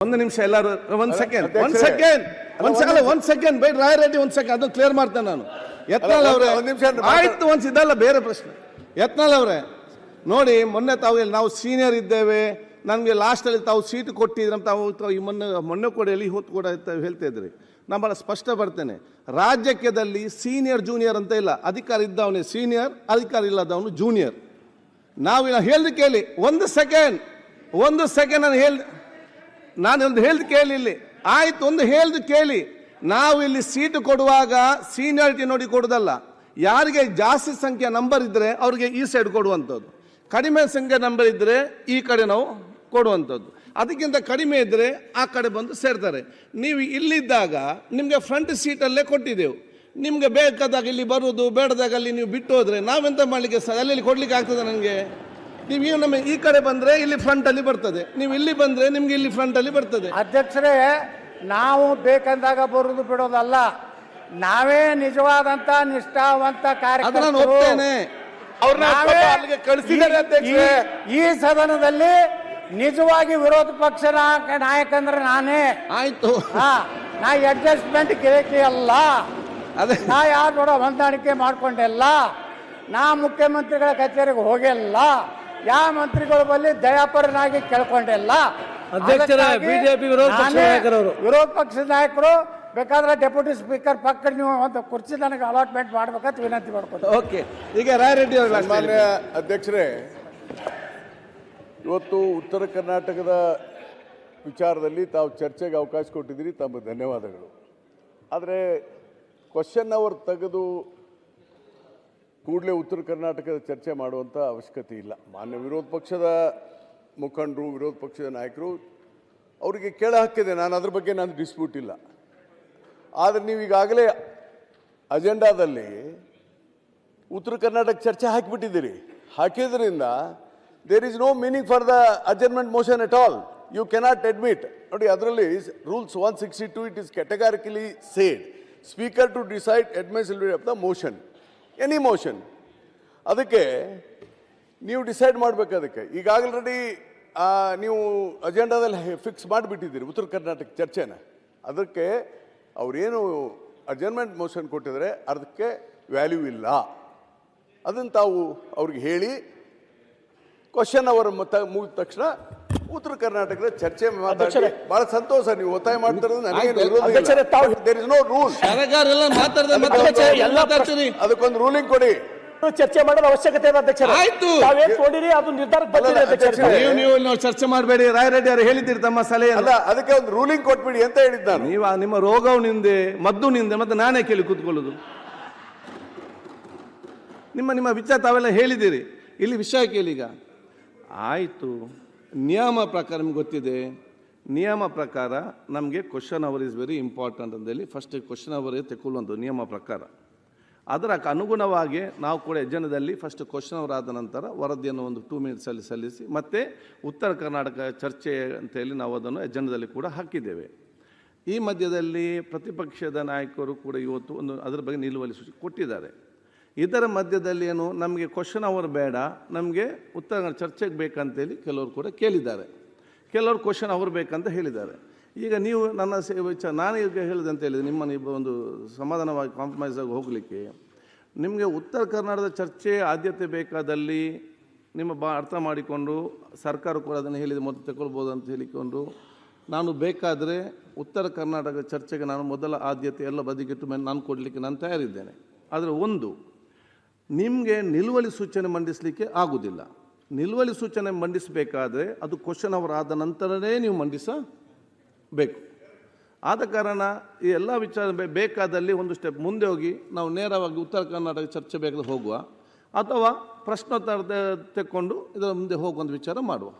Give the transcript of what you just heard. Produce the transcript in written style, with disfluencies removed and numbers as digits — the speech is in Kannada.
ಒಂದು ನಿಮಿಷ ಎಲ್ಲರೂ ಒಂದ್ ಸೆಕೆಂಡ್ ಬೇಡ ರಾಯ್ ರೆಡ್ಡಿ ಒಂದ್ ಸೆಕೆಂಡ್ ಅದನ್ನು ಕ್ಲಿಯರ್ ಮಾಡ್ತೇನೆ ನಾನು. ಯತ್ನಾಳ್ ಅವರೇ ಆಯ್ತು ಒಂದ್ ಇದಲ್ಲ ಬೇರೆ ಪ್ರಶ್ನೆ. ಯತ್ನಾಳ್ ಅವರೇ ನೋಡಿ, ಮೊನ್ನೆ ತಾವು ನಾವು ಸೀನಿಯರ್ ಇದ್ದೇವೆ, ನಮಗೆ ಲಾಸ್ಟಲ್ಲಿ ತಾವು ಸೀಟ್ ಕೊಟ್ಟಿದ್ರೆ ತಾವು ಈ ಮೊನ್ನೆ ಕೂಡ ಎಲ್ಲಿ ಹೊತ್ತು ಕೂಡ ಹೇಳ್ತಾ ಇದ್ರಿ. ನಾನು ಭಾಳ ಸ್ಪಷ್ಟ ಬರ್ತೇನೆ, ರಾಜ್ಯದಲ್ಲಿ ಸೀನಿಯರ್ ಜೂನಿಯರ್ ಅಂತ ಇಲ್ಲ. ಅಧಿಕಾರ ಇದ್ದವನೇ ಸೀನಿಯರ್, ಅಧಿಕಾರ ಇಲ್ಲದವನು ಜೂನಿಯರ್. ನಾವು ಹೇಳ್ದು ಕೇಳಿ ಒಂದು ಸೆಕೆಂಡ್ ನಾನು ಒಂದು ಹೇಳ್ದು ಕೇಳಿ ಇಲ್ಲಿ ಆಯ್ತು. ಒಂದು ಹೇಳ್ದು ಕೇಳಿ, ನಾವು ಇಲ್ಲಿ ಸೀಟ್ ಕೊಡುವಾಗ ಸೀನಿಯಾರಿಟಿ ನೋಡಿ ಕೊಡುದಲ್ಲ. ಯಾರಿಗೆ ಜಾಸ್ತಿ ಸಂಖ್ಯೆ ನಂಬರ್ ಇದ್ರೆ ಅವ್ರಿಗೆ ಈ ಸೈಡ್ ಕೊಡುವಂಥದ್ದು, ಕಡಿಮೆ ಸಂಖ್ಯೆ ನಂಬರ್ ಇದ್ರೆ ಈ ಕಡೆ ನಾವು ಕೊಡುವಂಥದ್ದು. ಅದಕ್ಕಿಂತ ಕಡಿಮೆ ಇದ್ದರೆ ಆ ಕಡೆ ಬಂದು ಸೇರ್ತಾರೆ. ನೀವು ಇಲ್ಲಿದ್ದಾಗ ನಿಮಗೆ ಫ್ರಂಟ್ ಸೀಟಲ್ಲೇ ಕೊಟ್ಟಿದ್ದೆವು. ನಿಮಗೆ ಬೇಕಾದಾಗ ಇಲ್ಲಿ ಬರುವುದು, ಬೇಡದಾಗ ಅಲ್ಲಿ ನೀವು ಬಿಟ್ಟು ಹೋದರೆ ನಾವೆಂತ ಮಾಡಲಿಕ್ಕೆ ಅಲ್ಲಿ ಕೊಡ್ಲಿಕ್ಕೆ ಆಗ್ತದೆ ನನಗೆ? ನೀವು ನಮ್ಮ ಈ ಕಡೆ ಬಂದರೆ ಇಲ್ಲಿ ಫ್ರಂಟಲ್ಲಿ ಬರ್ತದೆ, ನೀವು ಇಲ್ಲಿ ಬಂದರೆ ನಿಮ್ಗೆ ಇಲ್ಲಿ ಫ್ರಂಟಲ್ಲಿ ಬರ್ತದೆ. ಅಧ್ಯಕ್ಷರೇ, ನಾವು ಬೇಕಂದಾಗ ಬರುವುದು ಬಿಡೋದಲ್ಲ, ನಾವೇ ನಿಜವಾದಂತ ನಿಷ್ಠಾವಂತ ಕಾರ್ಯಕರ್ತರು. ಈ ಸದನದಲ್ಲಿ ನಿಜವಾಗಿ ವಿರೋಧ ಪಕ್ಷ ನಾಯಕ ಅಂದ್ರೆ ನಾನೇ. ಆಯ್ತು, ನಾ ಅಡ್ಜಸ್ಟ್ಮೆಂಟ್ ಗಿರಕಿ ಅಲ್ಲ, ನಾ ಯಾರು ನೋಡ ಹೊಂದಾಣಿಕೆ ಮಾಡ್ಕೊಂಡೆಲ್ಲ, ನಾ ಮುಖ್ಯಮಂತ್ರಿಗಳ ಕಚೇರಿಗೆ ಹೋಗಿಲ್ಲ, ಯಾವ ಮಂತ್ರಿಗಳ ಬಳಿ ದಯಾಪರನಾಗಿ ಕೇಳ್ಕೊಂಡಿಲ್ಲ. ಬಿಜೆಪಿ ವಿರೋಧ ಪಕ್ಷದ ನಾಯಕರು ಬೇಕಾದ್ರೆ ಡೆಪ್ಯೂಟಿ ಸ್ಪೀಕರ್ ಪಕ್ಕ ನೀವು ಒಂದು ಕುರ್ಚಿ ನನಗೆ ಅಲಾಟ್ಮೆಂಟ್ ಮಾಡ್ಬೇಕಂತ ವಿನಂತಿ ಮಾಡ್ಕೊಂಡು. ಓಕೆ, ಈಗ ರಾಯ್ ರೆಡ್ಡಿ ಅವರು. ಮಾನ್ಯ ಅಧ್ಯಕ್ಷರೇ, ಇವತ್ತು ಉತ್ತರ ಕರ್ನಾಟಕದ ವಿಚಾರದಲ್ಲಿ ತಾವು ಚರ್ಚೆಗೆ ಅವಕಾಶ ಕೊಟ್ಟಿದ್ದೀರಿ, ತಮ್ಮ ಧನ್ಯವಾದಗಳು. ಆದರೆ ಕ್ವಶನ್ ಅವರ್ ತೆಗೆದು ಕೂಡಲೇ ಉತ್ತರ ಕರ್ನಾಟಕದ ಚರ್ಚೆ ಮಾಡುವಂಥ ಅವಶ್ಯಕತೆ ಇಲ್ಲ. ಮಾನ್ಯ ವಿರೋಧ ಪಕ್ಷದ ಮುಖಂಡರು, ವಿರೋಧ ಪಕ್ಷದ ನಾಯಕರು, ಅವರಿಗೆ ಕೇಳ ಹಕ್ಕಿದೆ, ನಾನು ಅದ್ರ ಬಗ್ಗೆ ನಾನು ಡಿಸ್ಪ್ಯೂಟ್ ಇಲ್ಲ. ಆದರೆ ನೀವು ಈಗಾಗಲೇ ಅಜೆಂಡಾದಲ್ಲಿ ಉತ್ತರ ಕರ್ನಾಟಕ ಚರ್ಚೆ ಹಾಕಿಬಿಟ್ಟಿದ್ದೀರಿ. ಹಾಕಿದ್ರಿಂದ there is no meaning for the adjournment motion at all. You cannot admit. ನೋಡಿ, ಅದರಲ್ಲಿ rules 162 it is categorically said speaker to decide admissibility of the motion, any motion. ಅದಕ್ಕೆ ನೀವು ಡಿಸೈಡ್ ಮಾಡಬೇಕು. ಅದಕ್ಕೆ ಈಗಾಗಲೇ ನೀವು ಅಜೆಂಡಾದಲ್ಲಿ ಫಿಕ್ಸ್ ಮಾಡಿಬಿಟ್ಟಿದ್ದೀರಿ ಉತ್ತರ ಕರ್ನಾಟಕ ಚರ್ಚೆನ. ಅದಕ್ಕೆ ಅವರೇನು ಅಡ್ಜರ್ಮೆಂಟ್ ಮೋಷನ್ ಕೊಟ್ಟಿದ್ದಾರೆ ಅದಕ್ಕೆ ವ್ಯಾಲ್ಯೂ ಇಲ್ಲ. ಅದನ್ನು ತಾವು ಅವ್ರಿಗೆ ಹೇಳಿ ಕ್ವಶನ್ ಅವರ್ ಮುಗಿದ ತಕ್ಷಣ ಉತ್ತರ ಕರ್ನಾಟಕದ ಚರ್ಚೆ ಮಾತಾಡಿ. ಬಹಳ ಸಂತೋಷ ನೀವು ಒತ್ತಾಯ ಮಾಡ್ತಿರೋದು, ನನಗೆ ದೇರ್ ಇಸ್ ನೋ ರೂಲ್. ಅದಕ್ಕೊಂದು ರೂಲಿಂಗ್ ಕೊಡಿ. ಚರ್ಚೆ ಮಾಡೋದು ಅವಶ್ಯಕತೆ ಇದೆ ಅಧ್ಯಕ್ಷರೇ. ಅದು ನೀವು ಚರ್ಚೆ ಮಾಡಬೇಡಿ. ರಾಯ್ ರೆಡ್ಡಿ ಅವರು ಹೇಳಿದ್ದೀರಿ ತಮ್ಮ ಸಲಹೆ ಅಲ್ಲ, ಅದಕ್ಕೆ ಒಂದು ರೂಲಿಂಗ್ ಕೊಟ್ಬಿಡಿ ಅಂತ ಹೇಳಿದ್ದ. ನೀವು ನಿಮ್ಮ ರೋಗವು ನಿಂದೆ, ಮದ್ದು ನಿಂದೆ, ಮತ್ತೆ ನಾನೇ ಕೇಳಿ ಕೂತ್ಕೊಳ್ಳೋದು. ನಿಮ್ಮ ವಿಚಾರ ತಾವೆಲ್ಲ ಹೇಳಿದ್ದೀರಿ. ಇಲ್ಲಿ ವಿಷಯ ಕೇಳಿ. ಈಗ ಆಯಿತು, ನಿಯಮ ಪ್ರಕಾರ ನಿಮ್ಗೆ ಗೊತ್ತಿದೆ. ನಿಯಮ ಪ್ರಕಾರ ನಮಗೆ question hour is very important ಅಂತೇಳಿ ಫಸ್ಟ್ ಕ್ವಶನ್ ಅವರ್ ತೆಕ್ಕೊಳ್ಳುವಂಥ ನಿಯಮ ಪ್ರಕಾರ. ಅದರ ಅನುಗುಣವಾಗಿ ನಾವು ಕೂಡ ಎಜೆಂಡಾದಲ್ಲಿ ಫಸ್ಟ್ ಕ್ವಶನ್ ಅವರ್ ಆದ ನಂತರ ವರದಿಯನ್ನು ಒಂದು 2 ಮಿನಿಟ್ಸಲ್ಲಿ ಸಲ್ಲಿಸಿ ಮತ್ತೆ ಉತ್ತರ ಕರ್ನಾಟಕ ಚರ್ಚೆ ಅಂತೇಳಿ ನಾವು ಅದನ್ನು ಎಜೆಂಡಾದಲ್ಲಿ ಕೂಡ ಹಾಕಿದ್ದೇವೆ. ಈ ಮಧ್ಯದಲ್ಲಿ ಪ್ರತಿಪಕ್ಷದ ನಾಯಕರು ಕೂಡ ಇವತ್ತು ಒಂದು ಅದರ ಬಗ್ಗೆ ನಿಲುವಳಿ ಸೂಚನೆ ಕೊಟ್ಟಿದ್ದಾರೆ. ಇದರ ಮಧ್ಯದಲ್ಲಿ ಏನು ನಮಗೆ ಕ್ವಶನ್ ಅವರ್ ಬೇಡ, ನಮಗೆ ಉತ್ತರ ಚರ್ಚೆಗೆ ಬೇಕಂತೇಳಿ ಕೆಲವರು ಕೂಡ ಕೇಳಿದ್ದಾರೆ, ಕೆಲವರು ಕ್ವಶನ್ ಅವರ್ ಬೇಕಂತ ಹೇಳಿದ್ದಾರೆ. ಈಗ ನೀವು ನನ್ನ ವಿಚಾರ ನಾನು ಈಗ ಹೇಳಿದೆ ಅಂತ ಹೇಳಿದೆ, ನಿಮ್ಮನ್ನು ಒಂದು ಸಮಾಧಾನವಾಗಿ ಕಾಂಪ್ರಮೈಸ್ ಆಗಿ ಹೋಗಲಿಕ್ಕೆ ನಿಮಗೆ ಉತ್ತರ ಕರ್ನಾಟಕದ ಚರ್ಚೆ ಆದ್ಯತೆ ಬೇಕಾದಲ್ಲಿ ನಿಮ್ಮ ಅರ್ಥ ಮಾಡಿಕೊಂಡು ಸರ್ಕಾರ ಕೂಡ ಅದನ್ನು ಹೇಳಿದ ಮೊದಲು ತಗೊಳ್ಬೋದು ಅಂತ ಹೇಳಿಕೊಂಡು ನಾನು ಬೇಕಾದರೆ ಉತ್ತರ ಕರ್ನಾಟಕದ ಚರ್ಚೆಗೆ ನಾನು ಮೊದಲ ಆದ್ಯತೆ ಎಲ್ಲ ಬದಿಗಿಟ್ಟು ಮೇಲೆ ನಾನು ಕೊಡಲಿಕ್ಕೆ ನಾನು ತಯಾರಿದ್ದೇನೆ. ಆದರೆ ಒಂದು, ನಿಮಗೆ ನಿಲುವಳಿ ಸೂಚನೆ ಮಂಡಿಸಲಿಕ್ಕೆ ಆಗುವುದಿಲ್ಲ. ನಿಲುವಳಿ ಸೂಚನೆ ಮಂಡಿಸಬೇಕಾದ್ರೆ ಅದು ಕ್ವಶನ್ ಅವರ್ ಆದ ನಂತರವೇ ನೀವು ಮಂಡಿಸಬೇಕು. ಆದ ಕಾರಣ ಈ ಎಲ್ಲ ವಿಚಾರ ಬೇಕಾದಲ್ಲಿ ಒಂದು ಸ್ಟೆಪ್ ಮುಂದೆ ಹೋಗಿ ನಾವು ನೇರವಾಗಿ ಉತ್ತರ ಕರ್ನಾಟಕ ಚರ್ಚೆ ಬೇಕಾದ್ರೆ ಹೋಗುವ, ಅಥವಾ ಪ್ರಶ್ನೋತ್ತರ ತೆಕ್ಕೊಂಡು ಇದರ ಮುಂದೆ ಹೋಗುವಂಥ ವಿಚಾರ ಮಾಡುವ.